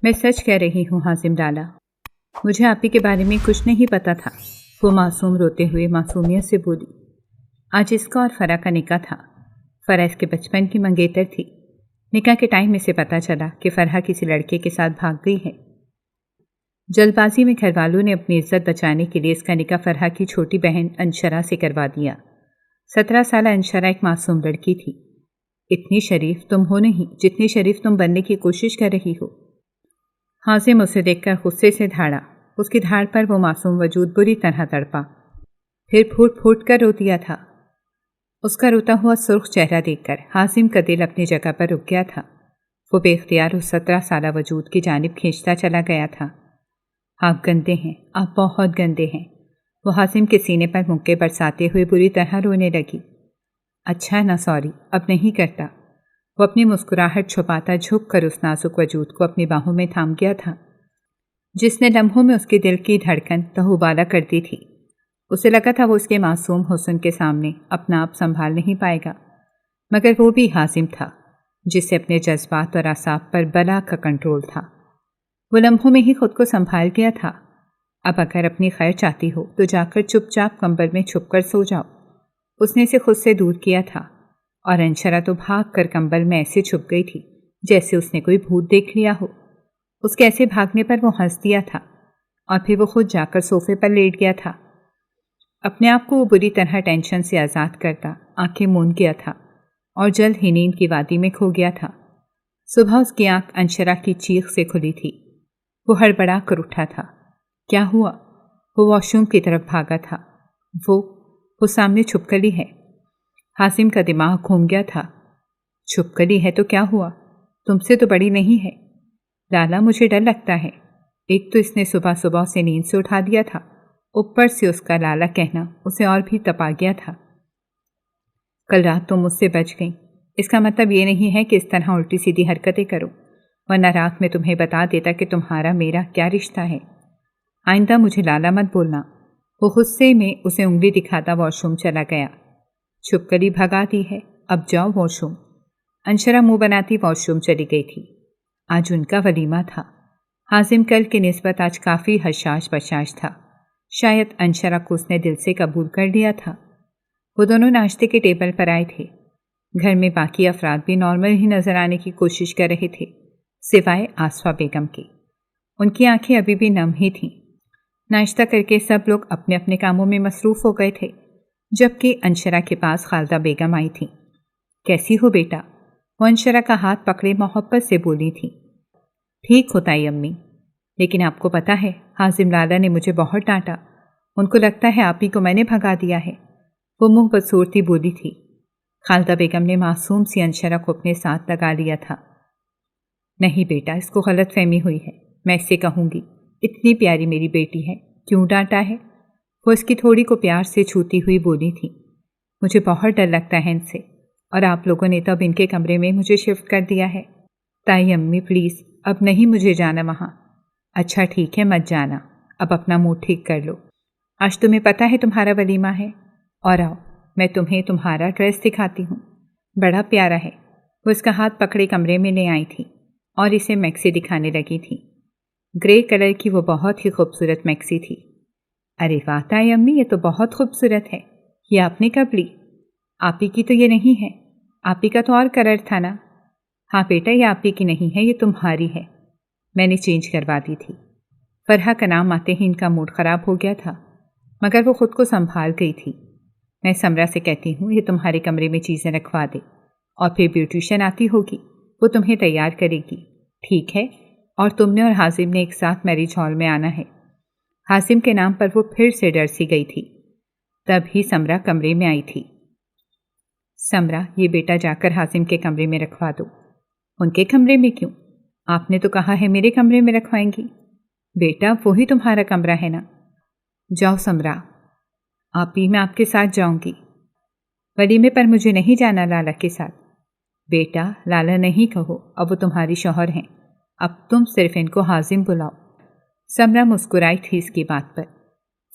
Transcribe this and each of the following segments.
میں سچ کہہ رہی ہوں حازم لالا، مجھے آپی کے بارے میں کچھ نہیں پتا تھا۔ وہ معصوم روتے ہوئے معصومیت سے بولی۔ آج اس کا اور فرح کا نکاح تھا۔ فرح اس کے بچپن کی منگیتر تھی۔ نکاح کے ٹائم اسے پتا چلا کہ فرح کسی لڑکے کے ساتھ بھاگ گئی ہے۔ جلد بازی میں گھر والوں نے اپنی عزت بچانے کے لیے اس کا نکاح فرح کی چھوٹی بہن انشرا سے کروا دیا۔ 17 سالہ انشرا ایک معصوم لڑکی تھی۔ اتنی شریف تم ہو نہیں جتنی شریف تم بننے کی کوشش کر رہی ہو۔ حازم اسے دیکھ کر غصے سے دھاڑا۔ اس کی دھاڑ پر وہ معصوم وجود بری طرح تڑپا، پھر پھوٹ پھوٹ کر رو دیا تھا۔ اس کا روتا ہوا سرخ چہرہ دیکھ کر حازم کا دل اپنی جگہ پر رک گیا تھا۔ وہ بے اختیار اس 17 سالہ وجود کی جانب کھینچتا چلا گیا تھا۔ آپ گندے ہیں، آپ بہت گندے ہیں۔ وہ حازم کے سینے پر مکے برساتے ہوئے بری طرح رونے لگی۔ اچھا نا سوری، اب نہیں کرتا۔ وہ اپنی مسکراہٹ چھپاتا جھک کر اس نازک وجود کو اپنی باہوں میں تھام گیا تھا، جس نے لمحوں میں اس کے دل کی دھڑکن تہوبالا کر دی تھی۔ اسے لگا تھا وہ اس کے معصوم حسن کے سامنے اپنا آپ سنبھال نہیں پائے گا، مگر وہ بھی حازم تھا جس سے اپنے جذبات اور اعصاب پر بلا کا کنٹرول تھا۔ وہ لمحوں میں ہی خود کو سنبھال گیا تھا۔ اب اگر اپنی خیر چاہتی ہو تو جا کر چپ چاپ کمبل میں چھپ کر سو جاؤ۔ اس نے اسے خود سے دور کیا تھا، اور انشرا تو بھاگ کر کمبل میں ایسے چھپ گئی تھی جیسے اس نے کوئی بھوت دیکھ لیا ہو۔ اس کے ایسے بھاگنے پر وہ ہنس دیا تھا، اور پھر وہ خود جا کر صوفے پر لیٹ گیا تھا۔ اپنے آپ کو وہ بری طرح ٹینشن سے آزاد کرتا آنکھیں موند گیا تھا، اور جلد ہی نیند کی وادی میں کھو گیا تھا۔ صبح اس کی آنکھ انشرا کی چیخ سے کھلی تھی۔ وہ ہڑبڑا کر اٹھا تھا۔ کیا ہوا؟ وہ واش روم کی طرف بھاگا تھا۔ وہ سامنے چھپکلی ہے۔ حازم کا دماغ گھوم گیا تھا۔ چھپکلی ہے تو کیا ہوا؟ تم سے تو بڑی نہیں ہے۔ لالا، مجھے ڈر لگتا ہے۔ ایک تو اس نے صبح صبح اسے نیند سے اٹھا دیا تھا، اوپر سے اس کا لالا کہنا اسے اور بھی تپا گیا تھا۔ کل رات تم مجھ سے بچ گئیں، اس کا مطلب یہ نہیں ہے کہ اس طرح الٹی سیدھی حرکتیں کرو، ورنہ رات میں تمہیں بتا دیتا کہ تمہارا میرا کیا رشتہ ہے۔ آئندہ مجھے لالا مت بولنا۔ وہ غصے میں اسے انگلی دکھاتا واش روم چلا گیا۔ چھپکلی بھگا دی ہے، اب جاؤ واش روم۔ انشرا منہ بناتی واش روم چلی گئی تھی۔ آج ان کا ولیمہ تھا۔ حازم کل کی نسبت آج کافی حشاش بشاش تھا۔ شاید انشرا کو اس نے دل سے قبول کر لیا تھا۔ وہ دونوں ناشتے کے ٹیبل پر آئے تھے۔ گھر میں باقی افراد بھی نارمل ہی نظر آنے کی کوشش کر رہے تھے، سوائے آصفہ بیگم کی۔ ان کی آنکھیں ابھی بھی نم ہی تھیں۔ ناشتہ کر کے سب لوگ اپنے اپنے کاموں میں مصروف ہو گئے تھے، جبکہ انشرا کے پاس خالدہ بیگم آئی تھیں۔ کیسی ہو بیٹا؟ وہ انشرا کا ہاتھ پکڑے محبت سے بولی تھی۔ ٹھیک ہوتا ہے امی، لیکن آپ کو پتا ہے حازم لالا نے مجھے بہت ڈانٹا۔ ان کو لگتا ہے آپ ہی کو میں نے بھگا دیا ہے۔ وہ منہ بدصورتی بولی تھی۔ خالدہ بیگم نے معصوم سی انشرا کو اپنے ساتھ لگا لیا تھا۔ نہیں بیٹا، اس کو غلط فہمی ہوئی ہے، میں اس سے کہوں گی، اتنی پیاری میری بیٹی ہے، کیوں ڈانٹا ہے؟ وہ اس کی تھوڑی کو پیار سے چھوتی ہوئی بولی تھی۔ مجھے بہت ڈر لگتا ہے ان سے، اور آپ لوگوں نے تو اب ان کے کمرے میں مجھے شفٹ کر دیا ہے۔ تائی امی پلیز، اب نہیں مجھے جانا وہاں۔ اچھا ٹھیک ہے، مت جانا، اب اپنا موڈ ٹھیک کر لو۔ آج تمہیں پتا ہے تمہارا ولیمہ ہے، اور آؤ میں تمہیں تمہارا ڈریس دکھاتی ہوں، بڑا پیارا ہے۔ وہ اس کا ہاتھ پکڑے کمرے میں لے آئی تھی اور اسے میکسی دکھانے لگی تھی۔ گرے کلر کی وہ بہت ہی خوبصورت میکسی تھی۔ ارے واہ تائی امی، یہ تو بہت خوبصورت ہے، یہ آپ نے کب لی؟ آپی کی تو یہ نہیں ہے، آپی کا تو اور کلر تھا نا۔ ہاں بیٹا، یہ آپی کی نہیں ہے، یہ تمہاری ہے، میں نے چینج کروا دی تھی۔ فرحہ کا نام آتے ہی ان کا موڈ خراب ہو گیا تھا، مگر وہ خود کو سنبھال گئی تھی۔ میں سمرا سے کہتی ہوں یہ تمہارے کمرے میں چیزیں رکھوا دے، اور پھر بیوٹیشین آتی ہوگی، وہ تمہیں تیار کرے گی، ٹھیک ہے؟ اور تم نے اور حازم نے ایک ساتھ میرج ہال میں آنا ہے۔ حازم کے نام پر وہ پھر سے ڈر سی گئی تھی۔ تب ہی سمرا کمرے میں آئی تھی۔ سمرا، یہ بیٹا جا کر حازم کے کمرے میں رکھوا دو۔ ان کے کمرے میں کیوں؟ آپ نے تو کہا ہے میرے کمرے میں رکھوائیں گی۔ بیٹا وہی تمہارا کمرہ ہے نا۔ جاؤ سمرا۔ آپی، میں آپ کے ساتھ جاؤں گی۔ ولیمے پر مجھے نہیں جانا لالا کے ساتھ۔ بیٹا لالا نہیں کہو، اب وہ تمہاری شوہر ہیں، اب تم صرف ان کو حازم بلاؤ۔ سمرا مسکرائی تھی اس کی بات پر۔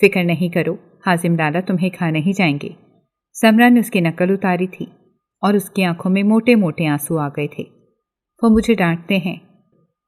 فکر نہیں کرو، حازم لالا تمہیں کھا نہیں جائیں گے۔ سمرا نے اس کی نقل اتاری تھی اور اس کی آنکھوں میں موٹے موٹے آنسو آ گئے تھے۔ وہ مجھے ڈانٹتے ہیں،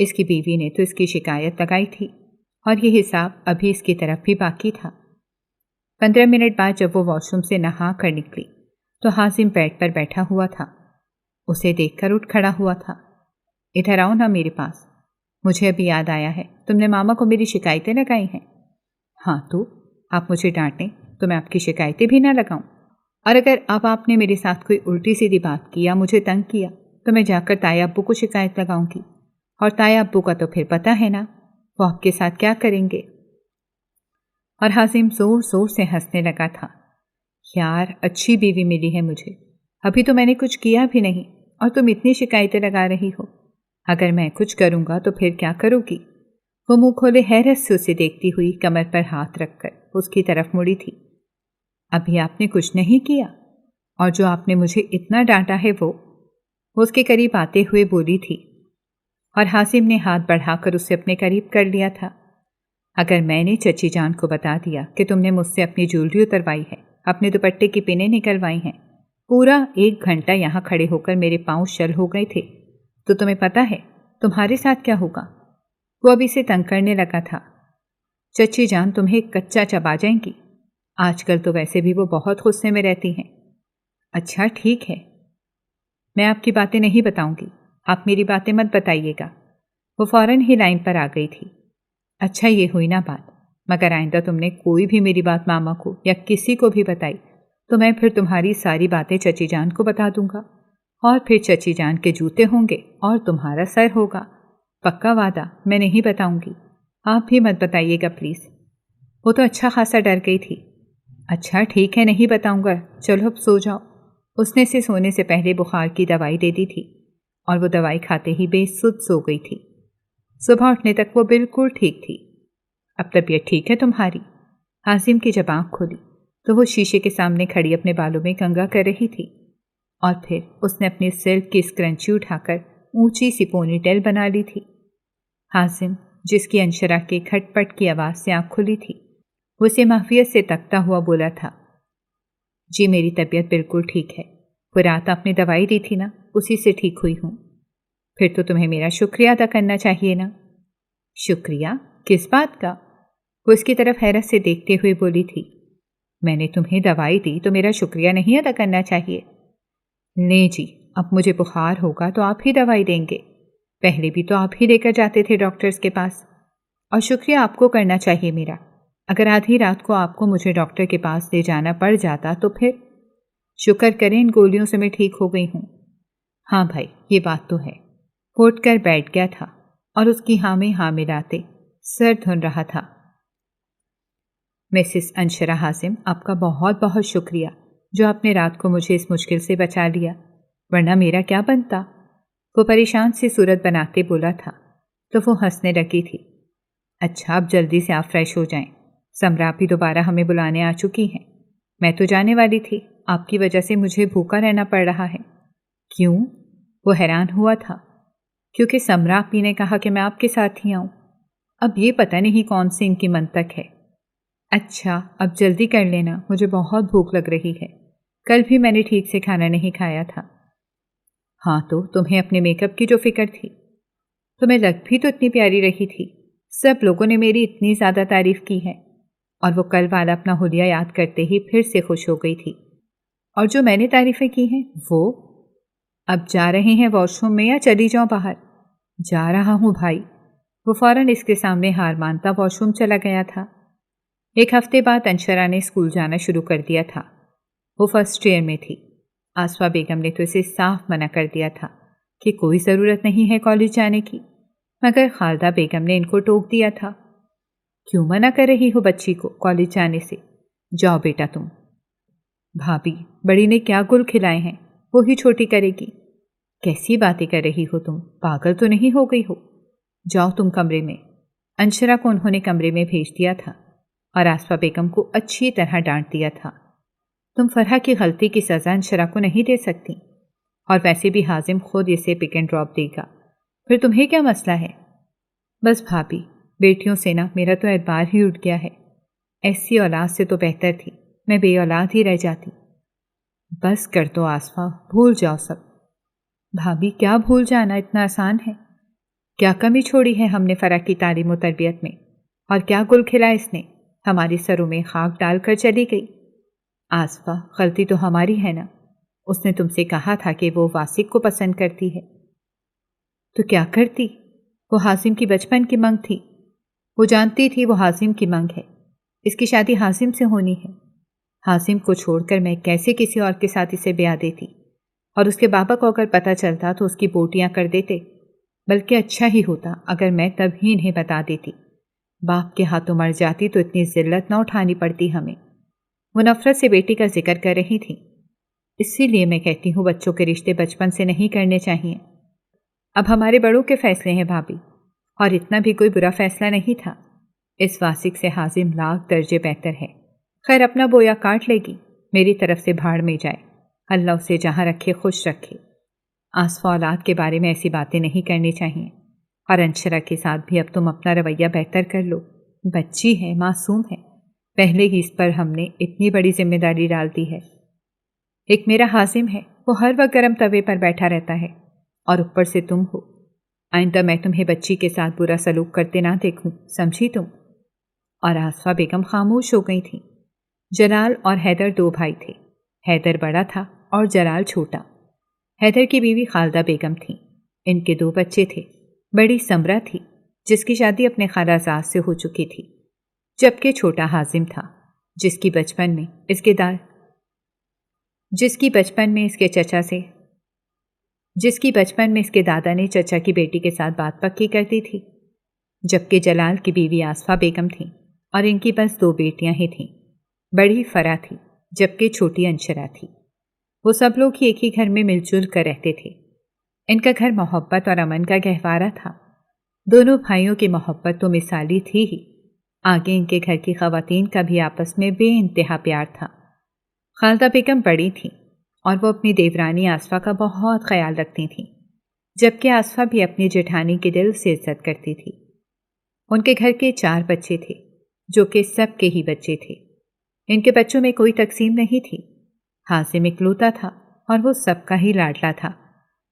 اس کی بیوی نے تو اس کی شکایت لگائی تھی اور یہ حساب ابھی اس کی طرف بھی باقی تھا۔ 15 منٹ بعد جب وہ واش روم سے نہا کر نکلی تو حازم بیڈ پر بیٹھا ہوا تھا۔ اسے دیکھ کر اٹھ کھڑا ہوا تھا۔ ادھر آؤ نا میرے پاس، مجھے ابھی یاد آیا ہے تم نے ماما کو میری شکایتیں لگائی ہیں۔ ہاں تو آپ مجھے ڈانٹیں تو میں آپ کی شکایتیں بھی نہ لگاؤں، اور اگر اب آپ نے میرے ساتھ کوئی الٹی سیدھی بات کی یا مجھے تنگ کیا تو میں جا کر تایا ابو کو شکایت لگاؤں گی، اور تایا ابو کا تو پھر پتہ ہے نا وہ آپ کے ساتھ کیا کریں گے۔ اور حازم زور زور سے ہنسنے لگا تھا۔ یار اچھی بیوی ملی ہے مجھے، ابھی تو میں نے کچھ کیا بھی نہیں اور تم اتنی شکایتیں لگا رہی ہو۔ اگر میں کچھ کروں گا تو پھر کیا کرو گی؟ وہ منہ کھولے حیرت سے اسے دیکھتی ہوئی کمر پر ہاتھ رکھ کر اس کی طرف مڑی تھی۔ ابھی آپ نے کچھ نہیں کیا، اور جو آپ نے مجھے اتنا ڈانٹا ہے وہ اس کے قریب آتے ہوئے بولی تھی، اور حازم نے ہاتھ بڑھا کر اسے اپنے قریب کر لیا تھا۔ اگر میں نے چچی جان کو بتا دیا کہ تم نے مجھ سے اپنی جولری اتروائی ہے، اپنے دوپٹے کی پنیں نکلوائی ہیں، پورا 1 گھنٹہ یہاں کھڑے ہو کر میرے پاؤں شل ہو گئے تھے، تو تمہیں پتہ ہے تمہارے ساتھ کیا ہوگا؟ وہ ابھی سے تنگ کرنے لگا تھا۔ چچی جان تمہیں کچا چبا جائیں گی، آج کل تو ویسے بھی وہ بہت غصے میں رہتی ہیں۔ اچھا ٹھیک ہے، میں آپ کی باتیں نہیں بتاؤں گی، آپ میری باتیں مت بتائیے گا۔ وہ فوراً ہی لائن پر آ گئی تھی۔ اچھا یہ ہوئی نا بات، مگر آئندہ تم نے کوئی بھی میری بات ماما کو یا کسی کو بھی بتائی تو میں پھر تمہاری ساری باتیں چچی جان کو بتا دوں گا، اور پھر چچی جان کے جوتے ہوں گے اور تمہارا سر ہوگا۔ پکا وعدہ میں نہیں بتاؤں گی، آپ بھی مت بتائیے گا پلیز۔ وہ تو اچھا خاصا ڈر گئی تھی۔ اچھا ٹھیک ہے نہیں بتاؤں گا، چلو اب سو جاؤ۔ اس نے اسے سونے سے پہلے بخار کی دوائی دے دی تھی اور وہ دوائی کھاتے ہی بے سدھ سو گئی تھی۔ صبح اٹھنے تک وہ بالکل ٹھیک تھی۔ اب طبیعت ٹھیک ہے تمہاری؟ حازم کی جب آنکھ کھولی تو وہ شیشے کے سامنے کھڑی اپنے بالوں میں کنگھا کر رہی تھی، اور پھر اس نے اپنی سلک کی اسکرنچی اٹھا کر اونچی سی پونی ٹیل بنا لی تھی۔ حازم جس کی انشرا کے کھٹ پٹ کی آواز سے آنکھ کھلی تھی، وہ اسے معافیت سے تکتا ہوا بولا تھا، جی میری طبیعت بالکل ٹھیک ہے، وہ رات آپ نے دوائی دی تھی نا اسی سے ٹھیک ہوئی ہوں۔ پھر تو تمہیں میرا شکریہ ادا کرنا چاہیے نا۔ شکریہ کس بات کا؟ وہ اس کی طرف حیرت سے دیکھتے ہوئے بولی تھی، میں نے تمہیں دوائی دی تو میرا شکریہ نہیں ادا کرنا چاہیے؟ لیں جی، اب مجھے بخار ہوگا تو آپ ہی دوائی دیں گے، پہلے بھی تو آپ ہی لے کر جاتے تھے ڈاکٹرز کے پاس، اور شکریہ آپ کو کرنا چاہیے میرا۔ اگر آدھی رات کو آپ کو مجھے ڈاکٹر کے پاس لے جانا پڑ جاتا تو پھر شکر کریں ان گولیوں سے میں ٹھیک ہو گئی ہوں۔ ہاں بھائی یہ بات تو ہے۔ وہ اٹھ کر بیٹھ گیا تھا اور اس کی ہاں میں ہاں ملاتے سر دھن رہا تھا۔ مسز انشرا حازم، آپ کا بہت بہت شکریہ جو آپ نے رات کو مجھے اس مشکل سے بچا لیا، ورنہ میرا کیا بنتا؟ وہ پریشان سی صورت بناتے بولا تھا تو وہ ہنسنے لگی تھی۔ اچھا اب جلدی سے آپ فریش ہو جائیں، سمرا بھی دوبارہ ہمیں بلانے آ چکی ہیں۔ میں تو جانے والی تھی، آپ کی وجہ سے مجھے بھوکا رہنا پڑ رہا ہے۔ کیوں؟ وہ حیران ہوا تھا۔ کیونکہ سمرا آپی نے کہا کہ میں آپ کے ساتھ ہی آؤں۔ اب یہ پتہ نہیں کون سی ان کی منطق ہے۔ اچھا اب جلدی کر لینا، مجھے بہت بھوک لگ رہی ہے، کل بھی میں نے ٹھیک سے کھانا نہیں کھایا تھا۔ ہاں تو تمہیں اپنے میک اپ کی جو فکر تھی، تمہیں لگ بھی تو اتنی پیاری رہی تھی، سب لوگوں نے میری اتنی زیادہ تعریف کی ہے، اور وہ کل والا اپنا حلیہ یاد کرتے ہی پھر سے خوش ہو گئی تھی۔ اور جو میں نے تعریفیں کی ہیں وہ؟ اب جا رہے ہیں واش روم میں یا چلی جاؤ باہر؟ جا رہا ہوں بھائی۔ وہ فوراً اس کے سامنے ہار مانتا واش روم چلا گیا تھا۔ 1 ہفتے بعد انشرا نے اسکول جانا شروع کر دیا تھا۔ وہ فرسٹ ایئر میں تھی۔ آسفا بیگم نے تو اسے صاف منع کر دیا تھا کہ کوئی ضرورت نہیں ہے کالج جانے کی، مگر خالدہ بیگم نے ان کو ٹوک دیا تھا۔ کیوں منع کر رہی ہو بچی کو کالج جانے سے؟ جاؤ بیٹا تم۔ بھابھی بڑی نے کیا گل کھلائے ہیں، وہی چھوٹی کرے گی۔ کیسی باتیں کر رہی ہو تم، پاگل تو نہیں ہو گئی ہو؟ جاؤ تم کمرے میں۔ انشرا کو انہوں نے کمرے میں بھیج دیا تھا اور آسفا بیگم کو اچھی طرح ڈانٹ دیا تھا۔ تم فرحہ کی غلطی کی سزا انشرا کو نہیں دے سکتی، اور ویسے بھی حازم خود اسے پک اینڈ ڈراپ دے گا، پھر تمہیں کیا مسئلہ ہے؟ بس بھابھی بیٹیوں سے نا میرا تو اعتبار ہی اٹھ گیا ہے، ایسی اولاد سے تو بہتر تھی میں بے اولاد ہی رہ جاتی۔ بس کر دو آسفا، بھول جاؤ سب۔ بھابھی کیا بھول جانا اتنا آسان ہے؟ کیا کمی چھوڑی ہے ہم نے فرح کی تعلیم و تربیت میں، اور کیا گل کھلا اس نے، ہماری سروں میں خاک ڈال کر چلی گئی۔ آصفہ، غلطی تو ہماری ہے نا، اس نے تم سے کہا تھا کہ وہ واسق کو پسند کرتی ہے، تو کیا کرتی؟ وہ حازم کی بچپن کی منگ تھی، وہ جانتی تھی وہ حازم کی منگ ہے، اس کی شادی حازم سے ہونی ہے۔ حازم کو چھوڑ کر میں کیسے کسی اور کے ساتھ اسے بیاہ دیتی، اور اس کے بابا کو اگر پتہ چلتا تو اس کی بوٹیاں کر دیتے، بلکہ اچھا ہی ہوتا اگر میں تب ہی انہیں بتا دیتی۔ باپ کے ہاتھوں مر جاتی تو اتنی ذلت نہ اٹھانی پڑتی ہمیں۔ وہ نفرت سے بیٹی کا ذکر کر رہی تھی۔ اسی لیے میں کہتی ہوں بچوں کے رشتے بچپن سے نہیں کرنے چاہیے۔ اب ہمارے بڑوں کے فیصلے ہیں بھابھی، اور اتنا بھی کوئی برا فیصلہ نہیں تھا۔ اس واسق سے حازم لاکھ درجے بہتر ہے۔ خیر اپنا بویا کاٹ لے گی، میری طرف سے بھاڑ میں جائے، اللہ اسے جہاں رکھے خوش رکھے۔ آصفہ، اولاد کے بارے میں ایسی باتیں نہیں کرنی چاہیے، اور انشرا کے ساتھ بھی اب تم اپنا رویہ بہتر کر لو، بچی ہے، معصوم ہے، پہلے ہی اس پر ہم نے اتنی بڑی ذمہ داری ڈال دی ہے۔ ایک میرا حازم ہے، وہ ہر وقت گرم توے پر بیٹھا رہتا ہے، اور اوپر سے تم ہو۔ آئندہ میں تمہیں بچی کے ساتھ برا سلوک کرتے نہ دیکھوں، سمجھی تم؟ اور آصفہ بیگم خاموش ہو گئی تھی۔ جلال اور حیدر دو بھائی تھے، حیدر بڑا تھا اور جلال چھوٹا۔ حیدر کی بیوی خالدہ بیگم تھیں، ان کے دو بچے تھے، بڑی سمرہ تھی جس کی شادی اپنے خالہ زاد سے ہو چکی تھی، جبکہ چھوٹا حازم تھا جس کی بچپن میں اس کے دادا نے چچا کی بیٹی کے ساتھ بات پکی کر دی تھی، جبکہ جلال کی بیوی آصفہ بیگم تھیں اور ان کی بس دو بیٹیاں ہی تھیں، بڑی فرح تھی جبکہ چھوٹی انشرا تھی۔ وہ سب لوگ ہی ایک ہی گھر میں مل جل کر رہتے تھے۔ ان کا گھر محبت اور امن کا گہوارہ تھا۔ دونوں بھائیوں کی محبت تو مثالی تھی ہی، آگے ان کے گھر کی خواتین کا بھی آپس میں بے انتہا پیار تھا۔ خالدہ بیگم بڑی تھیں اور وہ اپنی دیورانی آصفہ کا بہت خیال رکھتی تھیں، جبکہ آصفہ بھی اپنی جیٹھانی کے دل سے عزت کرتی تھی۔ ان کے گھر کے 4 بچے تھے جو کہ سب کے ہی بچے تھے، ان کے بچوں میں کوئی تقسیم نہیں تھی۔ حازم اکلوتا تھا اور وہ سب کا ہی لاڈلا تھا،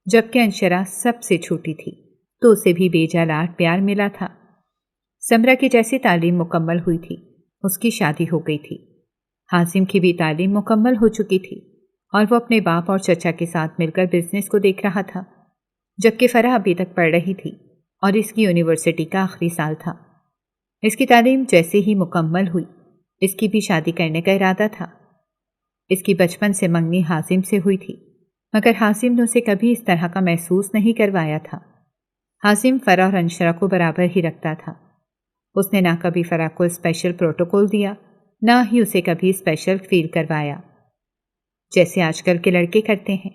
جبکہ انشرا سب سے چھوٹی تھی تو اسے بھی بیجا لاڈ پیار ملا تھا۔ سمرہ کی جیسی تعلیم مکمل ہوئی تھی، اس کی شادی ہو گئی تھی۔ حازم کی بھی تعلیم مکمل ہو چکی تھی اور وہ اپنے باپ اور چچا کے ساتھ مل کر بزنس کو دیکھ رہا تھا، جبکہ فرح ابھی تک پڑھ رہی تھی اور اس کی یونیورسٹی کا آخری سال تھا۔ اس کی تعلیم جیسے ہی مکمل ہوئی، اس کی بھی شادی کرنے کا ارادہ تھا۔ اس کی بچپن سے منگنی حازم سے ہوئی تھی، مگر حازم نے اسے کبھی اس طرح کا محسوس نہیں کروایا تھا۔ حازم فرح اور انشرا کو برابر ہی رکھتا تھا۔ اس نے نہ کبھی فرح کو اسپیشل پروٹوکول دیا، نہ ہی اسے کبھی اسپیشل فیل کروایا جیسے آج کل کے لڑکے کرتے ہیں،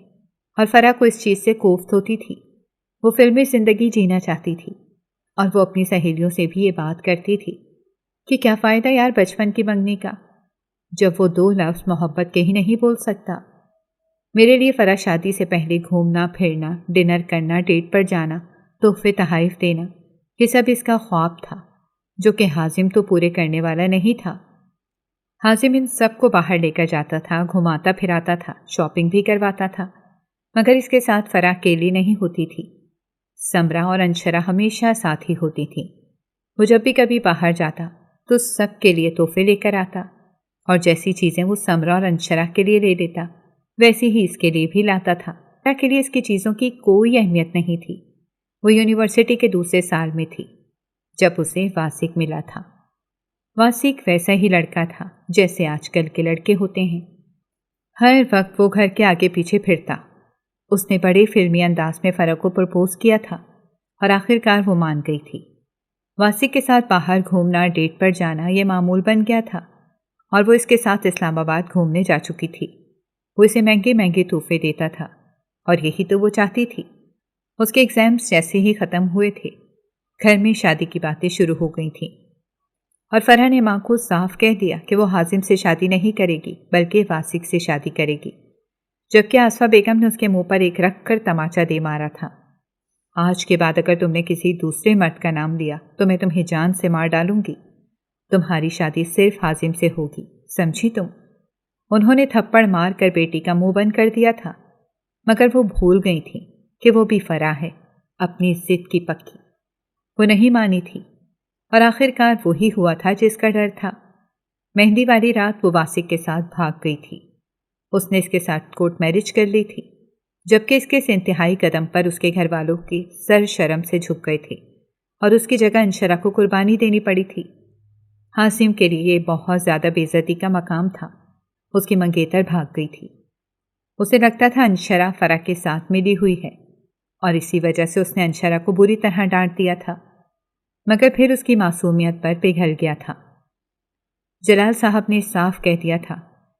اور فرح کو اس چیز سے کوفت ہوتی تھی۔ وہ فلمی زندگی جینا چاہتی تھی، اور وہ اپنی سہیلیوں سے بھی یہ بات کرتی تھی کہ کیا فائدہ یار بچپن کی منگنی کا، جب وہ 2 لفظ محبت کے ہی نہیں بول سکتا۔ میرے لیے فرح شادی سے پہلے گھومنا پھرنا، ڈنر کرنا، ڈیٹ پر جانا، تحفے تحائف دینا، یہ سب اس کا خواب تھا، جو کہ حازم تو پورے کرنے والا نہیں تھا۔ حازم ان سب کو باہر لے کر جاتا تھا، گھماتا پھراتا تھا، شاپنگ بھی کرواتا تھا، مگر اس کے ساتھ فرح اکیلی نہیں ہوتی تھی۔ سمرہ اور انشرا ہمیشہ ساتھ ہی ہوتی تھی۔ وہ جب بھی کبھی باہر جاتا تو سب کے لیے تحفے لے کر آتا، اور جیسی چیزیں وہ سمرہ اور انشرا کے لیے لے لیتا ویسی ہی اس کے لیے بھی لاتا تھا۔ فرح کے لیے اس کی چیزوں کی کوئی اہمیت نہیں تھی۔ وہ یونیورسٹی کے دوسرے سال میں تھی جب اسے واسق ملا تھا۔ واسق ویسا ہی لڑکا تھا جیسے آج کل کے لڑکے ہوتے ہیں، ہر وقت وہ گھر کے آگے پیچھے پھرتا۔ اس نے بڑے فلمی انداز میں فرح کو پرپوز کیا تھا اور آخرکار وہ مان گئی تھی۔ واسق کے ساتھ باہر گھومنا، ڈیٹ پر جانا یہ معمول بن گیا تھا، اور وہ اس کے ساتھ اسلام آباد گھومنے جا چکی تھی۔ وہ اسے مہنگے مہنگے تحفے دیتا تھا، اور یہی تو وہ چاہتی تھی۔ اس کے ایگزامز جیسے ہی ختم ہوئے تھے، گھر میں شادی کی باتیں شروع ہو گئی تھیں، اور فرح نے ماں کو صاف کہہ دیا کہ وہ حازم سے شادی نہیں کرے گی بلکہ واسق سے شادی کرے گی، جبکہ آصفہ بیگم نے اس کے منہ پر ایک رکھ کر تماچا دے مارا تھا۔ آج کے بعد اگر تم نے کسی دوسرے مرد کا نام لیا تو میں تمہیں جان سے مار ڈالوں گی۔ تمہاری شادی صرف حازم سے ہوگی، سمجھی تم؟ انہوں نے تھپڑ مار کر بیٹی کا منہ بند کر دیا تھا، مگر وہ بھول گئی تھیں کہ وہ بھی فرح ہے، اپنی ضد کی پکی۔ وہ نہیں مانی تھی اور آخرکار وہی ہوا تھا جس کا ڈر تھا۔ مہندی والی رات وہ واسق کے ساتھ بھاگ گئی تھی۔ اس نے اس کے ساتھ کورٹ میرج کر لی تھی، جبکہ اس کے انتہائی قدم پر اس کے گھر والوں کی سر شرم سے جھک گئے تھے اور اس کی جگہ انشرا کو قربانی دینی پڑی تھی۔ حاسم کے لیے یہ بہت زیادہ بے عزتی کا مقام تھا۔ اس کی منگیتر بھاگ گئی تھی۔ اسے لگتا تھا انشرا فرح کے ساتھ ملی ہوئی ہے اور اسی وجہ سے اس نے انشرا کو بری طرح ڈانٹ دیا تھا، مگر پھر اس کی معصومیت پر پگھل گیا تھا۔ جلال صاحب نے صاف کہہ دیا تھا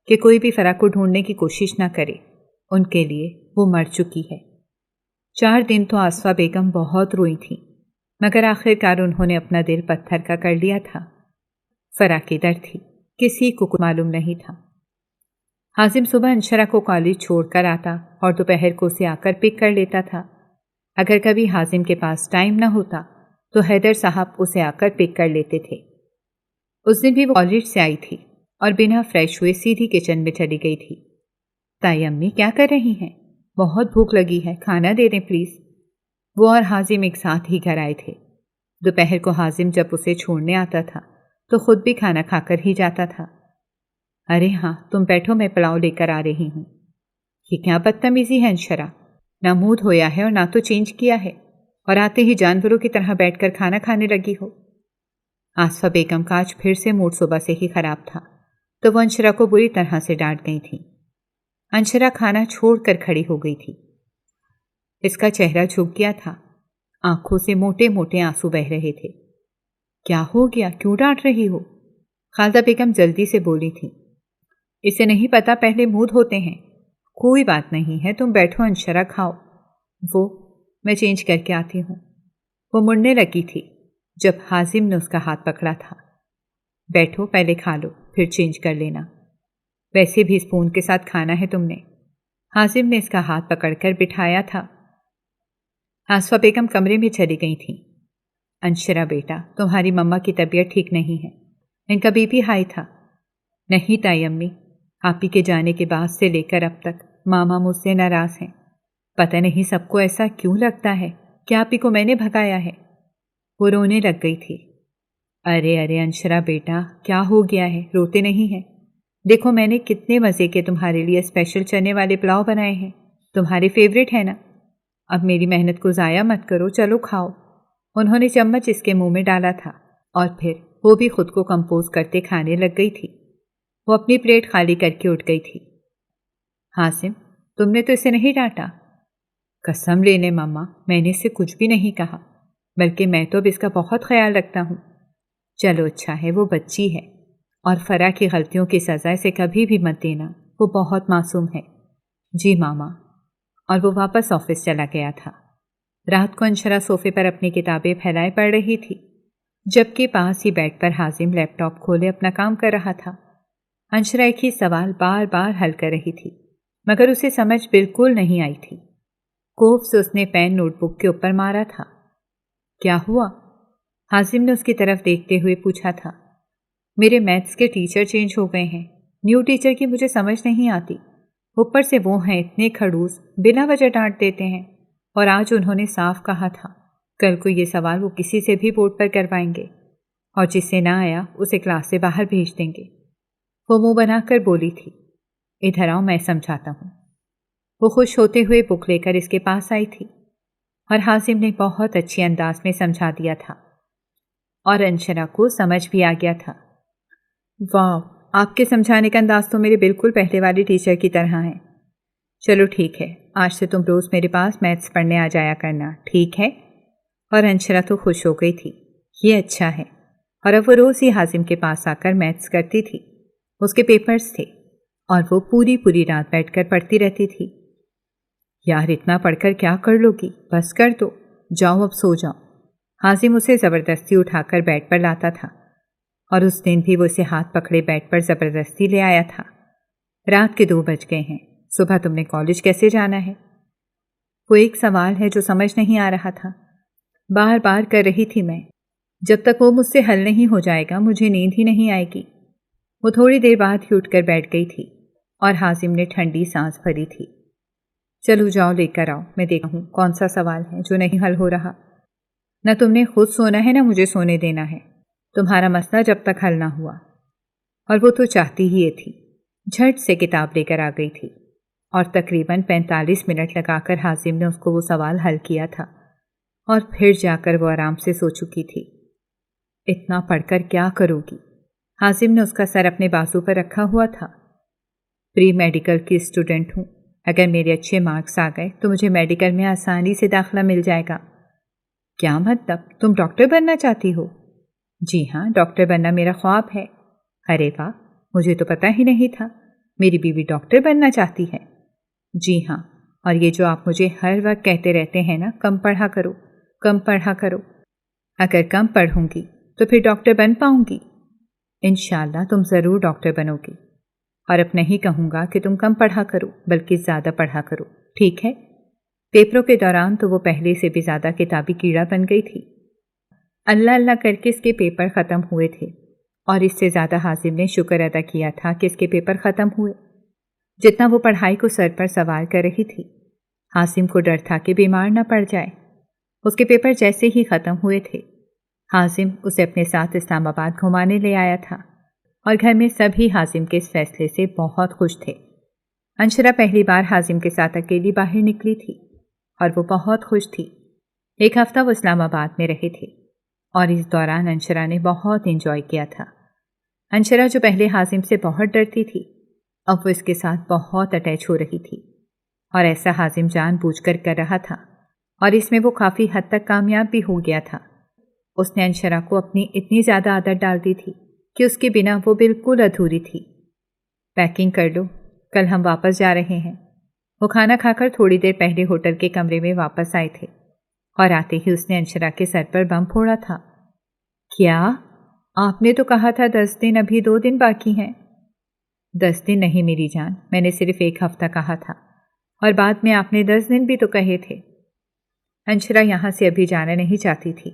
کہ کوئی بھی فرح کو ڈھونڈنے کی کوشش نہ کرے، ان کے لیے وہ مر چکی ہے۔ 4 دن تو آصفہ بیگم بہت روئی تھی، مگر آخرکار انہوں نے اپنا دل پتھر کا کر لیا تھا۔ فرح کی در تھی، کسی کو معلوم نہیں تھا۔ حازم صبح انشرا کو کالج چھوڑ کر آتا اور دوپہر کو اسے آ کر پک کر لیتا تھا۔ اگر کبھی حازم کے پاس ٹائم نہ ہوتا تو حیدر صاحب اسے آ کر پک کر لیتے تھے۔ اس دن بھی وہ کالج سے آئی تھی اور بنا فریش ہوئے سیدھی کچن میں چلی گئی تھی۔ تائی امی کیا کر رہی ہیں؟ بہت بھوک لگی ہے، کھانا دے دیں پلیز۔ وہ اور حازم ایک ساتھ ہی گھر آئے تھے۔ دوپہر کو حازم جب اسے چھوڑنے آتا تھا تو خود بھی کھانا کھا کر ہی جاتا تھا۔ ارے ہاں تم بیٹھو، میں پلاؤ لے کر آ رہی ہوں۔ یہ کیا بدتمیزی ہے انشرا، نہ منہ دھویا ہے اور نہ تو چینج کیا ہے، اور آتے ہی جانوروں کی طرح بیٹھ کر کھانا کھانے لگی ہو۔ آصفہ بیگم کا آج پھر سے موڈ صبح سے ہی خراب تھا، تو وہ انشرا کو بری طرح سے ڈانٹ گئی تھی۔ انشرا کھانا چھوڑ کر کھڑی ہو گئی تھی۔ اس کا چہرہ جھک گیا تھا، آنکھوں سے موٹے موٹے آنسو بہہ رہے تھے۔ کیا ہو گیا، کیوں ڈانٹ رہی ہو؟ خالدہ بیگم جلدی سے بولی تھی۔ اسے نہیں پتا پہلے منہ دھوتے ہیں۔ کوئی بات نہیں ہے، تم بیٹھو انشرا، کھاؤ۔ میں چینج کر کے آتی ہوں۔ وہ مڑنے لگی تھی جب حازم نے اس کا ہاتھ پکڑا تھا۔ بیٹھو، پہلے کھا لو پھر چینج کر لینا، ویسے بھی اسپون کے ساتھ کھانا ہے تم نے۔ حازم نے اس کا ہاتھ پکڑ کر بٹھایا تھا۔ آصفہ بیگم کمرے میں چلی گئی تھیں۔ انشرا بیٹا، تمہاری مما کی طبیعت ٹھیک نہیں ہے، ان کا بی پی ہائی تھا۔ نہیں تائی امی، آپی کے جانے کے بعد سے لے کر اب تک ماما مجھ سے ناراض ہیں۔ پتہ نہیں سب کو ایسا کیوں لگتا ہے کہ آپی کو میں نے بھگایا ہے۔ وہ رونے لگ گئی تھی۔ ارے ارے انشرا بیٹا، کیا ہو گیا ہے، روتے نہیں ہیں؟ دیکھو میں نے کتنے مزے کے تمہارے لیے اسپیشل چنے والے پلاؤ بنائے ہیں، تمہارے فیوریٹ ہے نا۔ اب میری محنت کو ضائع مت کرو، چلو کھاؤ۔ انہوں نے چمچ اس کے منہ میں ڈالا تھا اور پھر وہ بھی خود کو کمپوز کرتے کھانے لگ گئی تھی۔ وہ اپنی پلیٹ خالی کر کے اٹھ گئی تھی۔ حاسم، تم نے تو اسے نہیں ڈانٹا؟ قسم لے لے ماما، میں نے اسے کچھ بھی نہیں کہا، بلکہ میں تو اب اس کا بہت خیال رکھتا ہوں۔ چلو اچھا ہے، وہ بچی ہے، اور فرح کی غلطیوں کی سزا اسے کبھی بھی مت دینا، وہ بہت معصوم ہے۔ جی ماما۔ اور وہ واپس آفس چلا گیا تھا۔ رات کو انشرا صوفے پر اپنی کتابیں پھیلائے پڑھ رہی تھی، جبکہ پاس ہی بیٹھ پر حازم لیپ ٹاپ کھولے اپنا کام کر رہا تھا۔ انشرا ایک ہی سوال بار بار حل کر رہی تھی، مگر اسے سمجھ بالکل نہیں آئی تھی۔ کوف سے اس نے پین نوٹ بک کے اوپر مارا تھا۔ کیا ہوا؟ حازم نے اس کی طرف دیکھتے ہوئے پوچھا تھا۔ میرے میتھس کے ٹیچر چینج ہو گئے ہیں، نیو ٹیچر کی مجھے سمجھ نہیں آتی، اوپر سے وہ ہیں اتنے کھڑوس، بلا وجہ ڈانٹ دیتے ہیں، اور آج انہوں نے صاف کہا تھا کل کو یہ سوال وہ کسی سے بھی بورڈ پر کروائیں گے، اور جس سے نہ آیا اسے کلاس سے باہر بھیج دیں گے۔ وہ منہ بنا کر بولی تھی، ادھر آؤ میں سمجھاتا ہوں۔ وہ خوش ہوتے ہوئے بک لے کر اس کے پاس آئی تھی، اور حازم نے بہت اچھے انداز میں سمجھا دیا تھا، اور انشرا کو سمجھ بھی آ گیا تھا۔ واہ، آپ کے سمجھانے کا انداز تو میرے بالکل پہلے والی ٹیچر کی طرح ہے۔ چلو ٹھیک ہے، آج سے تم روز میرے پاس میتھس پڑھنے آ جایا کرنا، ٹھیک ہے؟ اور انشرا تو خوش ہو گئی تھی، یہ اچھا ہے، اور اب وہ روز ہی حازم کے پاس آ کر میتھس کرتی تھی۔ اس کے پیپرز تھے اور وہ پوری رات بیٹھ کر پڑھتی رہتی تھی۔ یار اتنا پڑھ کر کیا کر لو گی، بس کر دو، جاؤ اب سو جاؤ۔ حازم اسے زبردستی اٹھا کر بیڈ پر لاتا تھا، اور اس دن بھی وہ اسے ہاتھ پکڑے بیڈ پر زبردستی لے آیا تھا۔ رات کے 2 بج گئے ہیں، صبح تم نے کالج کیسے جانا ہے؟ وہ ایک سوال ہے جو سمجھ نہیں آ رہا تھا، بار بار کر رہی تھی میں۔ جب تک وہ مجھ سے حل نہیں ہو جائے گا مجھے نیند ہی نہیں آئے گی۔ وہ تھوڑی دیر بعد ہی اٹھ کر بیٹھ گئی تھی، اور حازم نے ٹھنڈی سانس بھری تھی۔ چلو جاؤ لے کر آؤ، میں دیکھتا ہوں کون سا سوال ہے جو نہیں حل ہو رہا۔ نہ تم نے خود سونا ہے نہ مجھے سونے دینا ہے، تمہارا مسئلہ جب تک حل نہ ہوا۔ اور وہ تو چاہتی ہی یہ تھی۔ جھٹ سے کتاب لے کر آ گئی تھی اور تقریباً 45 منٹ لگا کر حازم نے اس کو وہ سوال حل کیا تھا اور پھر جا کر وہ آرام سے سو چکی تھی۔ اتنا پڑھ کر کیا کرو گی؟ حازم نے اس کا سر اپنے بازو پر رکھا ہوا تھا۔ پری میڈیکل کی اسٹوڈنٹ ہوں، اگر میرے اچھے مارکس آ گئے تو مجھے میڈیکل میں آسانی سے داخلہ مل جائے گا۔ کیا مطلب؟ تم ڈاکٹر بننا چاہتی ہو؟ جی ہاں، ڈاکٹر بننا میرا خواب ہے۔ ارے واہ، مجھے تو پتہ ہی نہیں تھا میری بیوی ڈاکٹر بننا چاہتی ہے۔ جی ہاں، اور یہ جو آپ مجھے ہر وقت کہتے رہتے ہیں نا، کم پڑھا کرو، کم پڑھا کرو۔ اگر کم پڑھوں گی تو پھر ڈاکٹر بن پاؤں گی؟ انشاءاللہ تم ضرور ڈاکٹر بنو گی، اور اب نہیں کہوں گا کہ تم کم پڑھا کرو بلکہ زیادہ پڑھا کرو، ٹھیک ہے؟ پیپروں کے دوران تو وہ پہلے سے بھی زیادہ کتابی کیڑا بن گئی تھی۔ اللہ اللہ کر کے اس کے پیپر ختم ہوئے تھے، اور اس سے زیادہ حازم نے شکر ادا کیا تھا کہ اس کے پیپر ختم ہوئے، جتنا وہ پڑھائی کو سر پر سوار کر رہی تھی۔ حازم کو ڈر تھا کہ بیمار نہ پڑ جائے۔ اس کے پیپر جیسے ہی ختم ہوئے تھے، حازم اسے اپنے ساتھ اسلام آباد گھمانے لے آیا تھا، اور گھر میں سبھی حازم کے اس فیصلے سے بہت خوش تھے۔ انشرا پہلی بار حازم کے ساتھ اکیلی باہر نکلی تھی اور وہ بہت خوش تھی۔ ایک ہفتہ وہ اسلام آباد میں رہے تھے اور اس دوران انشرا نے بہت انجوائے کیا تھا۔ انشرا جو پہلے حازم سے بہت ڈرتی تھی، اب وہ اس کے ساتھ بہت اٹیچ ہو رہی تھی، اور ایسا حازم جان بوجھ کر رہا تھا، اور اس میں وہ کافی حد تک کامیاب بھی ہو گیا تھا۔ اس نے انشرا کو اپنی اتنی زیادہ عادت ڈال دی تھی کہ اس کے بنا وہ بالکل ادھوری تھی۔ پیکنگ کر لو، کل ہم واپس جا رہے ہیں۔ وہ کھانا کھا کر تھوڑی دیر پہلے ہوٹل کے کمرے میں واپس آئے تھے، اور آتے ہی اس نے انشرا کے سر پر بم پھوڑا تھا۔ کیا؟ آپ نے تو کہا تھا 10 دن، ابھی 2 دن باقی ہیں۔ 10 دن نہیں میری جان، میں نے صرف 1 ہفتہ کہا تھا، اور بعد میں آپ نے 10 دن بھی تو کہے تھے۔ انشرا یہاں سے ابھی جانا نہیں چاہتی تھی۔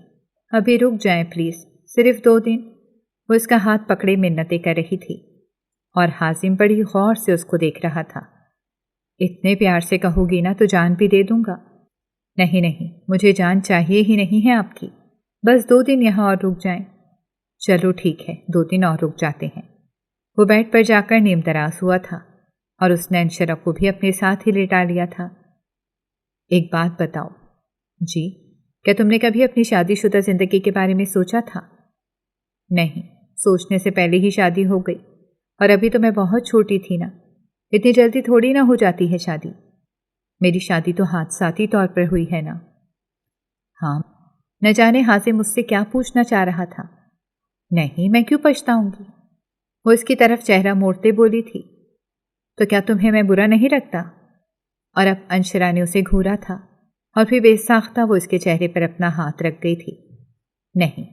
ابھی رک جائیں پلیز، صرف 2 دن۔ وہ اس کا ہاتھ پکڑے منتیں کر رہی تھی، اور حازم بڑی غور سے اس کو دیکھ رہا تھا۔ اتنے پیار سے کہو گی نا تو جان بھی دے دوں گا۔ نہیں نہیں، مجھے جان چاہیے ہی نہیں ہے آپ کی، بس 2 دن یہاں اور رک جائیں۔ چلو ٹھیک ہے، 2 دن اور رک جاتے ہیں۔ وہ بیڈ پر جا کر نیم دراز ہوا تھا، اور اس نے انشرا کو بھی اپنے ساتھ ہی لٹا لیا تھا۔ ایک بات بتاؤ۔ جی؟ کیا تم نے کبھی اپنی شادی شدہ زندگی کے بارے میں سوچا تھا؟ نہیں، سوچنے سے پہلے ہی شادی ہو گئی، اور ابھی تو میں بہت چھوٹی تھی نا، اتنی جلدی تھوڑی نہ ہو جاتی ہے شادی۔ میری شادی تو حادثاتی طور پر ہوئی ہے نا۔ ہاں، نہ جانے حازم مجھ سے کیا پوچھنا چاہ رہا تھا۔ نہیں، میں کیوں پچھتاؤں گی؟ وہ اس کی طرف چہرہ موڑتے بولی تھی۔ تو کیا تمہیں میں برا نہیں لگتا؟ اور اب انشرا نے اسے گھورا تھا، اور پھر بے ساختہ وہ اس کے چہرے پر اپنا ہاتھ رکھ گئی تھی۔ نہیں،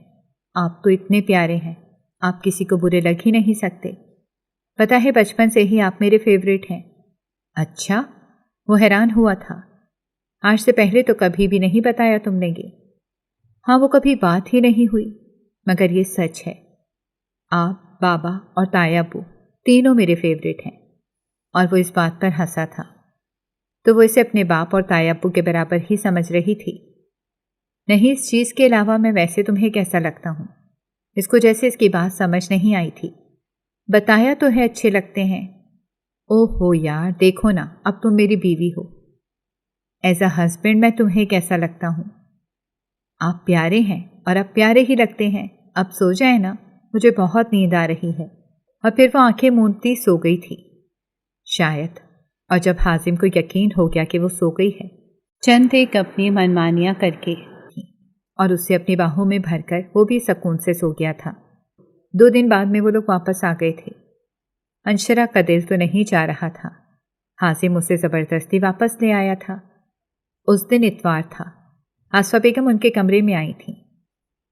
آپ تو اتنے پیارے ہیں، آپ کسی کو برے لگ ہی نہیں سکتے۔ پتہ ہے بچپن سے ہی آپ میرے فیوریٹ ہیں۔ اچھا؟ وہ حیران ہوا تھا۔ آج سے پہلے تو کبھی بھی نہیں بتایا تم نے یہ۔ ہاں، وہ کبھی بات ہی نہیں ہوئی، مگر یہ سچ ہے، آپ، بابا اور تایا ابو تینوں میرے فیوریٹ ہیں۔ اور وہ اس بات پر ہنسا تھا، تو وہ اسے اپنے باپ اور تایا ابو کے برابر ہی سمجھ رہی تھی۔ نہیں، اس چیز کے علاوہ میں ویسے تمہیں کیسا لگتا ہوں؟ اس کو جیسے اس کی بات سمجھ نہیں آئی تھی۔ بتایا تو ہے اچھے لگتے ہیں۔ اوہ ہو یار، دیکھو نا، اب تم میری بیوی ہو۔ ایز اے ہسبینڈ میں تمہیں کیسا لگتا ہوں؟ آپ پیارے ہیں، اور اب پیارے ہی لگتے ہیں۔ اب سو جائیں نا، مجھے بہت نیند آ رہی ہے۔ اور پھر وہ آنکھیں موندتی سو گئی تھی شاید، اور جب حازم کو یقین ہو گیا کہ وہ سو گئی ہے، چند ایک اپنی منمانیاں کر کے اور اسے اپنی باہوں میں بھر کر وہ بھی سکون سے سو گیا تھا۔ 2 دن بعد میں وہ لوگ واپس آ گئے تھے۔ انشرا کا دل تو نہیں چاہ رہا تھا، حازم اسے زبردستی واپس لے آیا تھا۔ اس دن اتوار تھا۔ آصفہ بیگم ان کے کمرے میں آئی تھیں۔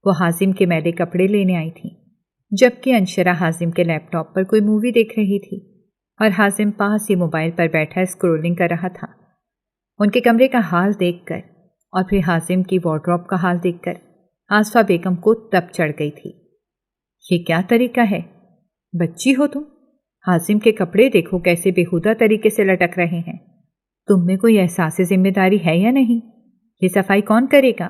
وہ حازم کے میلے کپڑے لینے آئی تھیں، جبکہ انشرا حازم کے لیپ ٹاپ پر کوئی مووی دیکھ رہی تھی، اور حازم پاس ہی موبائل پر بیٹھا اسکرولنگ کر رہا تھا۔ ان کے کمرے کا حال دیکھ کر اور پھر حازم کی وارڈروب کا حال دیکھ کر آصفہ بیگم کو تب چڑھ گئی تھی۔ یہ کیا طریقہ ہے؟ بچی ہو تم؟ حازم کے کپڑے دیکھو کیسے بےہودہ طریقے سے لٹک رہے ہیں۔ تم میں کوئی احساس ذمہ داری ہے یا نہیں؟ یہ صفائی کون کرے گا؟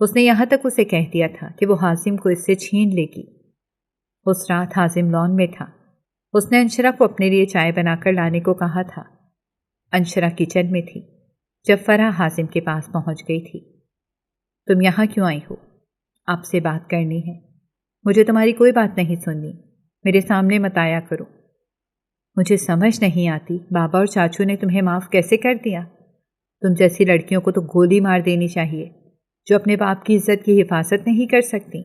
اس نے یہاں تک اسے کہہ دیا تھا کہ وہ حازم کو اس سے چھین لے گی۔ اس رات حازم لان میں تھا۔ اس نے انشرا کو اپنے لیے چائے بنا کر لانے کو کہا تھا۔ انشرا کچن میں تھی جب فرح حازم کے پاس پہنچ گئی تھی۔ تم یہاں کیوں آئی ہو؟ آپ سے بات کرنی ہے۔ مجھے تمہاری کوئی بات نہیں سننی، میرے سامنے مت آیا کرو۔ مجھے سمجھ نہیں آتی بابا اور چاچو نے تمہیں معاف کیسے کر دیا؟ تم جیسی لڑکیوں کو تو گولی مار دینی چاہیے جو اپنے باپ کی عزت کی حفاظت نہیں کر سکتی۔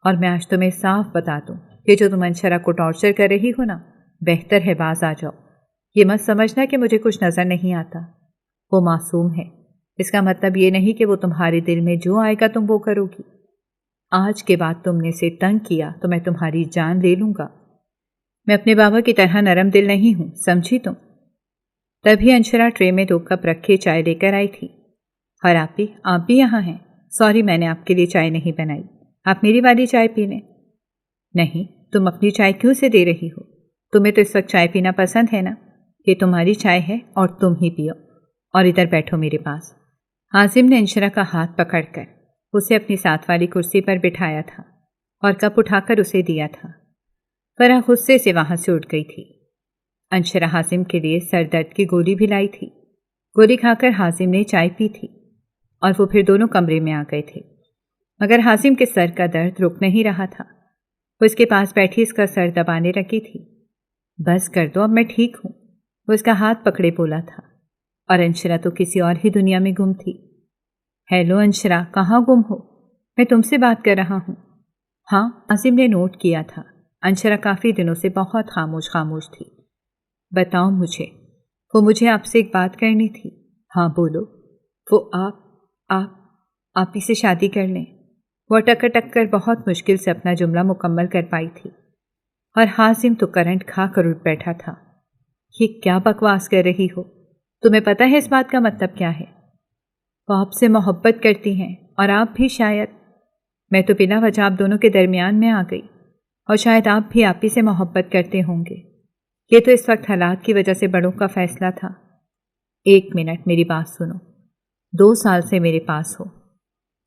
اور میں آج تمہیں صاف بتا دوں کہ جو تم انشرا کو ٹارچر کر رہی ہو نا، بہتر ہے باز آ جاؤ۔ یہ مت سمجھنا کہ مجھے کچھ نظر نہیں آتا۔ وہ معصوم ہے، اس کا مطلب یہ نہیں کہ وہ تمہارے دل میں جو آئے گا تم وہ کرو گی۔ آج کے بعد تم نے اسے تنگ کیا تو میں تمہاری جان لے لوں گا۔ میں اپنے بابا کی طرح نرم دل نہیں ہوں، سمجھی تم؟ تبھی انشرا ٹرے میں 2 کپ رکھے چائے لے کر آئی تھی۔ اور آپ بھی یہاں ہیں؟ سوری، میں نے آپ کے لیے چائے نہیں بنائی، آپ میری والی چائے پی لیں۔ نہیں، تم اپنی چائے کیوں سے دے رہی ہو؟ تمہیں تو اس وقت چائے پینا پسند ہے نا؟ یہ تمہاری چائے ہے اور تم ہی پیو، اور ادھر بیٹھو میرے پاس۔ حازم نے انشرا کا ہاتھ پکڑ کر اسے اپنی ساتھ والی کرسی پر بٹھایا تھا اور کپ اٹھا کر اسے دیا تھا۔ فرح غصے سے وہاں سے اٹھ گئی تھی۔ انشرا حازم کے لیے سر درد کی گولی بھی لائی تھی۔ گولی کھا کر حازم نے چائے پی تھی اور وہ پھر دونوں کمرے میں آ گئے تھے، مگر حازم کے سر کا درد رک نہیں رہا تھا۔ وہ اس کے پاس بیٹھی اس کا سر دبانے لگی تھی۔ بس کر دو، اب میں ٹھیک ہوں، وہ اس کا ہاتھ پکڑے بولا تھا۔ اور انشرا تو کسی اور ہی دنیا میں گم تھی۔ ہیلو انشرا، کہاں گم ہو؟ میں تم سے بات کر رہا ہوں۔ ہاں، حازم نے نوٹ کیا تھا۔ انشرا کافی دنوں سے بہت خاموش تھی۔ بتاؤ مجھے آپ سے ایک بات کرنی تھی۔ ہاں بولو۔ وہ آپ ہی سے شادی کر لیں۔ وہ اٹک کر بہت مشکل سے اپنا جملہ مکمل کر پائی تھی، اور حازم تو کرنٹ کھا کر اٹھ بیٹھا تھا۔ یہ کیا بکواس کر رہی ہو؟ تمہیں پتہ ہے اس بات کا مطلب کیا ہے؟ وہ آپ سے محبت کرتی ہیں، اور آپ بھی شاید۔ میں تو بلا وجہ آپ دونوں کے درمیان میں آ گئی، اور شاید آپ بھی آپ ہی سے محبت کرتے ہوں گے۔ یہ تو اس وقت حالات کی وجہ سے بڑوں کا فیصلہ تھا۔ 1 منٹ میری بات سنو۔ 2 سال سے میرے پاس ہو۔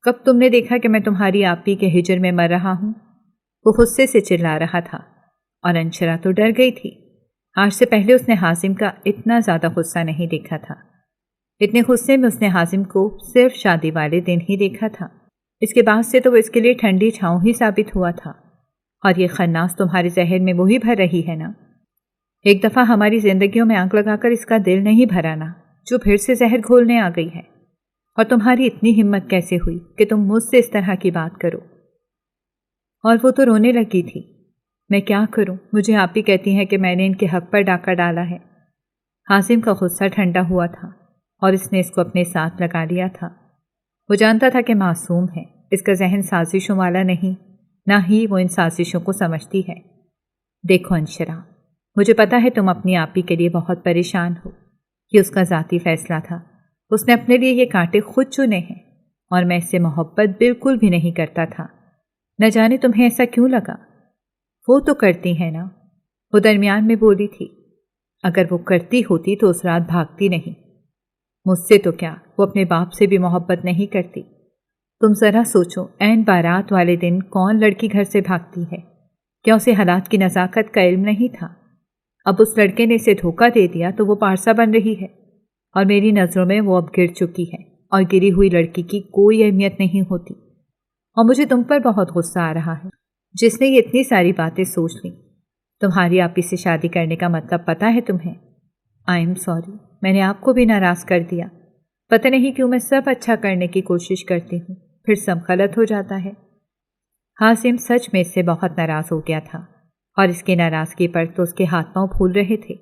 کب تم نے دیکھا کہ میں تمہاری آپی کے ہجر میں مر رہا ہوں؟ وہ غصے سے چلا رہا تھا، اور انشرا تو ڈر گئی تھی۔ آج سے پہلے اس نے حازم کا اتنا زیادہ غصہ نہیں دیکھا تھا۔ اتنے غصے میں اس نے حازم کو صرف شادی والے دن ہی دیکھا تھا۔ اس کے بعد سے تو وہ اس کے لیے ٹھنڈی چھاؤں ہی ثابت ہوا تھا۔ اور یہ خناس تمہارے ذہن میں وہی بھر رہی ہے نا؟ ایک دفعہ ہماری زندگیوں میں آگ لگا کر اس کا دل نہیں بھرانا، جو پھر سے زہر گھولنے آ گئی ہے۔ اور تمہاری اتنی ہمت کیسے ہوئی کہ تم مجھ سے اس طرح کی بات کرو؟ اور وہ تو رونے لگی تھی۔ میں کیا کروں؟ مجھے آپ ہی کہتی ہیں کہ میں نے ان کے حق پر ڈاکہ ڈالا ہے۔ حازم کا غصہ ٹھنڈا ہوا تھا، اور اس نے اس کو اپنے ساتھ لگا لیا تھا۔ وہ جانتا تھا کہ معصوم ہے، اس کا ذہن سازشوں والا نہیں، نہ ہی وہ ان سازشوں کو سمجھتی ہے۔ دیکھو انشرا، مجھے پتا ہے تم اپنی آپی کے لیے بہت پریشان ہو۔ یہ اس کا ذاتی فیصلہ تھا، اس نے اپنے لیے یہ کانٹے خود چنے ہیں، اور میں اس سے محبت بالکل بھی نہیں کرتا تھا۔ نہ جانے تمہیں ایسا کیوں لگا؟ وہ تو کرتی ہے نا؟ وہ درمیان میں بولی تھی۔ اگر وہ کرتی ہوتی تو اس رات بھاگتی نہیں۔ مجھ سے تو کیا، وہ اپنے باپ سے بھی محبت نہیں کرتی۔ تم ذرا سوچو، عین بارات والے دن کون لڑکی گھر سے بھاگتی ہے؟ کیا اسے حالات کی نزاکت کا علم نہیں تھا؟ اب اس لڑکے نے اسے دھوکہ دے دیا تو وہ پارسا بن رہی ہے، اور میری نظروں میں وہ اب گر چکی ہے، اور گری ہوئی لڑکی کی کوئی اہمیت نہیں ہوتی۔ اور مجھے تم پر بہت غصہ آ رہا ہے، جس نے یہ اتنی ساری باتیں سوچ لیں۔ تمہاری آپی سے شادی کرنے کا مطلب پتہ ہے تمہیں؟ آئی ایم سوری، میں نے آپ کو بھی ناراض کر دیا۔ پتہ نہیں کیوں میں سب اچھا کرنے کی کوشش کرتی ہوں، پھر سب غلط ہو جاتا ہے۔ حازم سچ میں اس سے بہت ناراض ہو گیا تھا، اور اس کی ناراضگی پر تو اس کے ہاتھ پاؤں پھول رہے تھے۔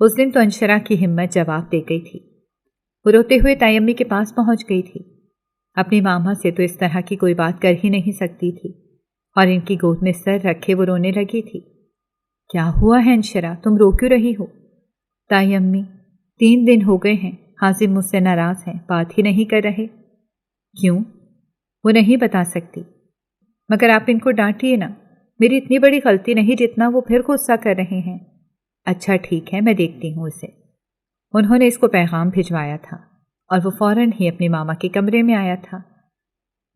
اس دن تو انشرا کی ہمت جواب دے گئی تھی۔ وہ روتے ہوئے تائی امی کے پاس پہنچ گئی تھی۔ اپنی ماما سے تو اس طرح کی کوئی بات کر ہی نہیں سکتی تھی، اور ان کی گود میں سر رکھے وہ رونے لگی تھی۔ کیا ہوا ہے انشرا، تم رو کیوں رہی ہو؟ تائی امی، 3 دن ہو گئے ہیں، حازم مجھ سے ناراض ہیں، بات ہی نہیں کر رہے۔ کیوں؟ وہ نہیں بتا سکتی۔ مگر آپ ان کو ڈانٹیے نا، میری اتنی بڑی غلطی نہیں جتنا وہ پھر غصہ کر رہے ہیں۔ اچھا ٹھیک ہے، میں دیکھتی ہوں اسے۔ انہوں نے اس کو پیغام بھجوایا تھا، اور وہ فوراً ہی اپنی ماما کے کمرے میں آیا تھا۔